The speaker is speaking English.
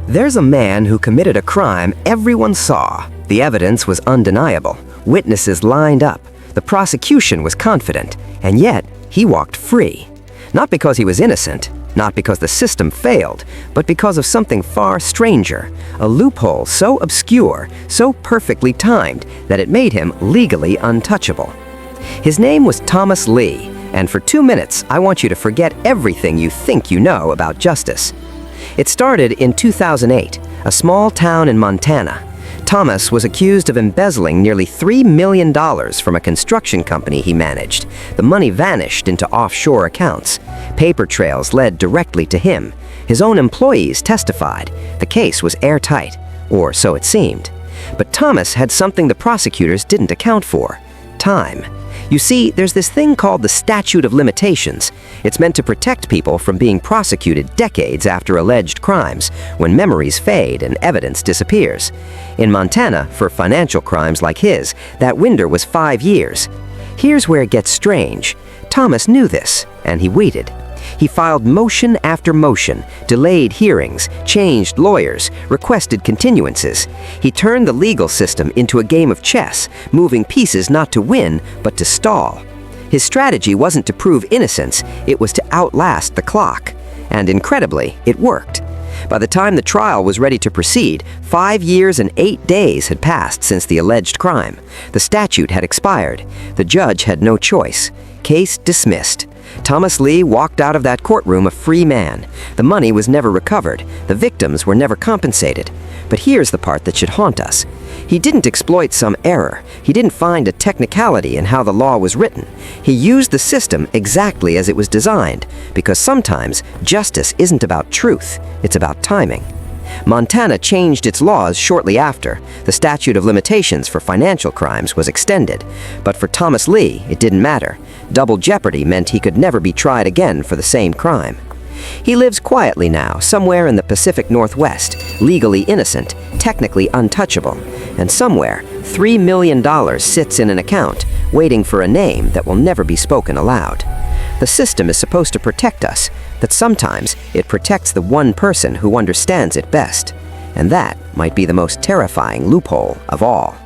There's a man who committed a crime everyone saw. The evidence was undeniable. Witnesses lined up. The prosecution was confident. And yet, he walked free. Not because he was innocent, not because the system failed, but because of something far stranger. A loophole so obscure, so perfectly timed, that it made him legally untouchable. His name was Thomas Lee, and for 2 minutes, I want you to forget everything you think you know about justice. It started in 2008, a small town in Montana. Thomas was accused of embezzling nearly $3 million from a construction company he managed. The money vanished into offshore accounts. Paper trails led directly to him. His own employees testified. The case was airtight, or so it seemed. But Thomas had something the prosecutors didn't account for: time. You see, there's this thing called the statute of limitations. It's meant to protect people from being prosecuted decades after alleged crimes, when memories fade and evidence disappears. In Montana, for financial crimes like his, that window was 5 years. Here's where it gets strange. Thomas knew this, and he waited. He filed motion after motion, delayed hearings, changed lawyers, requested continuances. He turned the legal system into a game of chess, moving pieces not to win, but to stall. His strategy wasn't to prove innocence, it was to outlast the clock. And incredibly, it worked. By the time the trial was ready to proceed, 5 years and 8 days had passed since the alleged crime. The statute had expired. The judge had no choice. Case dismissed. Thomas Lee walked out of that courtroom a free man. The money was never recovered. The victims were never compensated. But here's the part that should haunt us. He didn't exploit some error. He didn't find a technicality in how the law was written. He used the system exactly as it was designed, because sometimes justice isn't about truth, it's about timing. Montana changed its laws shortly after. The statute of limitations for financial crimes was extended. But for Thomas Lee, it didn't matter. Double jeopardy meant he could never be tried again for the same crime. He lives quietly now, somewhere in the Pacific Northwest, legally innocent, technically untouchable. And somewhere, $3 million sits in an account, waiting for a name that will never be spoken aloud. The system is supposed to protect us, but sometimes it protects the one person who understands it best. And that might be the most terrifying loophole of all.